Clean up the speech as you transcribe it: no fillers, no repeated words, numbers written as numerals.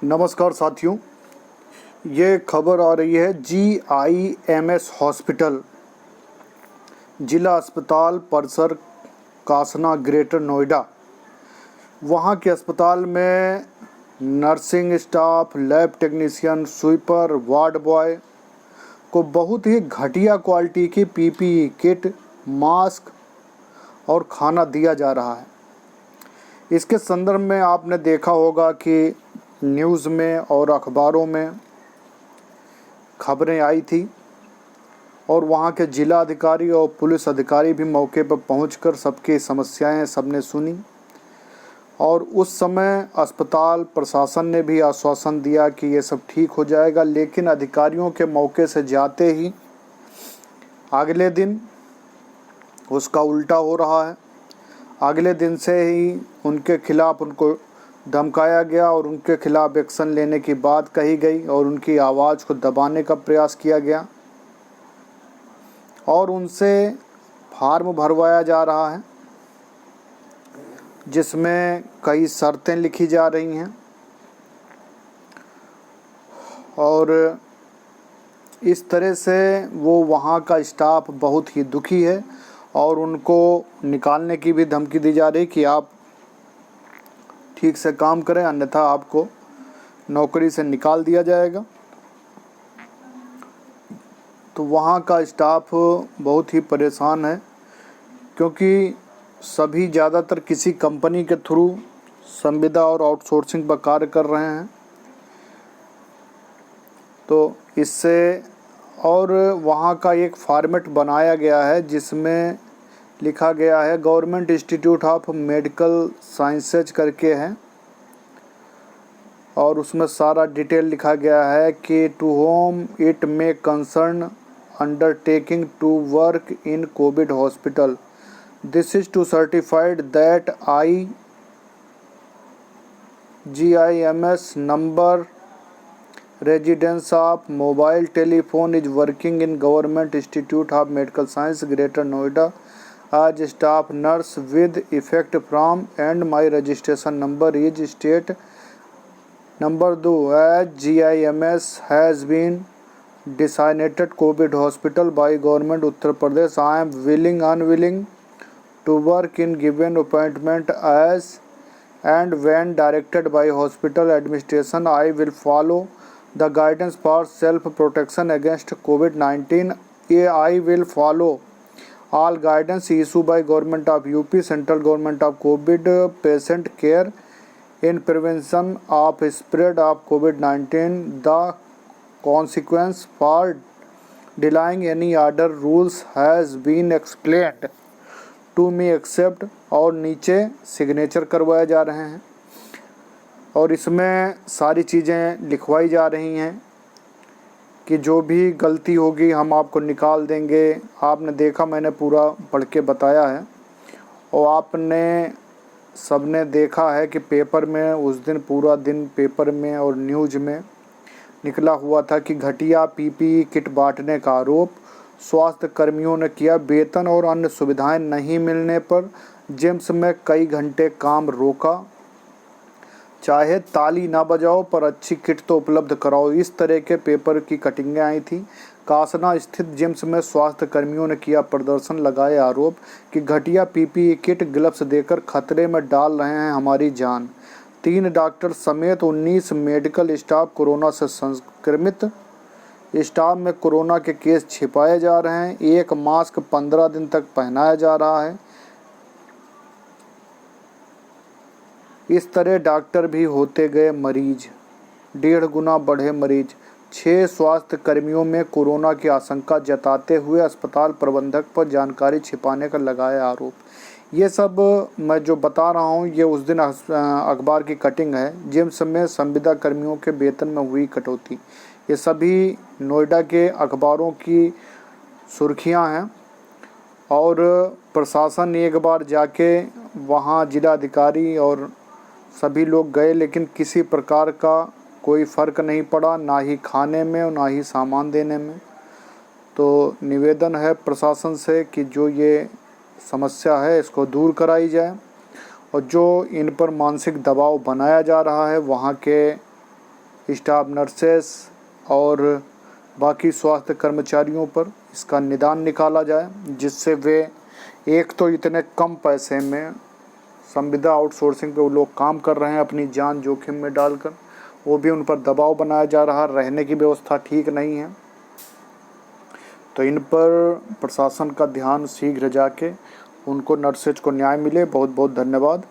नमस्कार साथियों, ये खबर आ रही है GIMS हॉस्पिटल, जिला अस्पताल परिसर कासना, ग्रेटर नोएडा। वहाँ के अस्पताल में nursing staff, lab technician, sweeper, ward boy को बहुत ही घटिया क्वालिटी की PPE किट, मास्क और खाना दिया जा रहा है। इसके संदर्भ में आपने देखा होगा कि न्यूज़ में और अखबारों में खबरें आई थी और वहाँ के जिला अधिकारी और पुलिस अधिकारी भी मौके पर पहुंचकर सबकी समस्याएं सबने सुनी। और उस समय अस्पताल प्रशासन ने भी आश्वासन दिया कि ये सब ठीक हो जाएगा, लेकिन अधिकारियों के मौके से जाते ही अगले दिन उसका उल्टा हो रहा है। अगले दिन से ही उनके खिलाफ उनको धमकाया गया और उनके खिलाफ एक्शन लेने की बात कही गई और उनकी आवाज़ को दबाने का प्रयास किया गया और उनसे फार्म भरवाया जा रहा है जिसमें कई शर्तें लिखी जा रही हैं और इस तरह से वो वहाँ का स्टाफ बहुत ही दुखी है और उनको निकालने की भी धमकी दी जा रही कि आप ठीक से काम करें, अन्यथा आपको नौकरी से निकाल दिया जाएगा। तो वहाँ का स्टाफ बहुत ही परेशान है क्योंकि सभी ज़्यादातर किसी कंपनी के थ्रू संविदा और आउटसोर्सिंग पर कार्य कर रहे हैं। तो इससे और वहाँ का एक फॉर्मेट बनाया गया है जिसमें लिखा गया है government institute of medical sciences करके है और उसमें सारा डिटेल लिखा गया है कि to whom it may concern undertaking to work in Covid hospital, this is to certified that GIMS number residence of mobile telephone is working in Government Institute of Medical Science, Greater Noida as staff nurse with effect from, and my registration number is state number 2 as GIMS has been designated COVID hospital by Government Uttar Pradesh. I am unwilling to work in given appointment as and when directed by hospital administration. I will follow the guidance for self-protection against COVID-19. I will follow all guidance issued by Government of UP, Central Government of COVID patient care in prevention of spread of COVID-19. The consequence for delaying any order rules has been explained to me except, और नीचे signature करवाए जा रहे हैं और इसमें सारी चीज़ें लिखवाई जा रही हैं कि जो भी गलती होगी हम आपको निकाल देंगे। आपने देखा, मैंने पूरा पढ़ के बताया है और आपने सबने देखा है कि पेपर में उस दिन पूरा दिन पेपर में और न्यूज़ में निकला हुआ था कि घटिया PPE किट बांटने का आरोप स्वास्थ्य कर्मियों ने किया। वेतन और अन्य सुविधाएं नहीं मिलने पर जिम्स में कई घंटे काम रोका। चाहे ताली ना बजाओ पर अच्छी किट तो उपलब्ध कराओ। इस तरह के पेपर की कटिंगें आई थी। कासना स्थित जिम्स में स्वास्थ्य कर्मियों ने किया प्रदर्शन, लगाए आरोप कि घटिया PPE किट, ग्लव्स देकर खतरे में डाल रहे हैं हमारी जान। 3 डॉक्टर समेत 19 मेडिकल स्टाफ कोरोना से संक्रमित। स्टाफ में कोरोना के केस छिपाए जा रहे हैं। एक मास्क 15 दिन तक पहनाया जा रहा है। इस तरह डॉक्टर भी होते गए मरीज, 1.5 गुना बढ़े मरीज। 6 स्वास्थ्य कर्मियों में कोरोना की आशंका जताते हुए अस्पताल प्रबंधक पर जानकारी छिपाने का लगाया आरोप। ये सब मैं जो बता रहा हूँ ये उस दिन अखबार की कटिंग है। जिम्स में संविदा कर्मियों के वेतन में हुई कटौती। ये सभी नोएडा के अखबारों की सुर्खियाँ हैं और प्रशासन एक बार जाके वहाँ जिलाधिकारी और सभी लोग गए, लेकिन किसी प्रकार का कोई फ़र्क नहीं पड़ा, ना ही खाने में और ना ही सामान देने में। तो निवेदन है प्रशासन से कि जो ये समस्या है इसको दूर कराई जाए और जो इन पर मानसिक दबाव बनाया जा रहा है वहाँ के स्टाफ नर्सेस और बाकी स्वास्थ्य कर्मचारियों पर इसका निदान निकाला जाए, जिससे वे एक तो इतने कम पैसे में संविदा आउटसोर्सिंग पे वो लोग काम कर रहे हैं अपनी जान जोखिम में डालकर, वो भी उन पर दबाव बनाया जा रहा, रहने की व्यवस्था ठीक नहीं है। तो इन पर प्रशासन का ध्यान शीघ्र जाके उनको नर्सेज को न्याय मिले। बहुत बहुत धन्यवाद।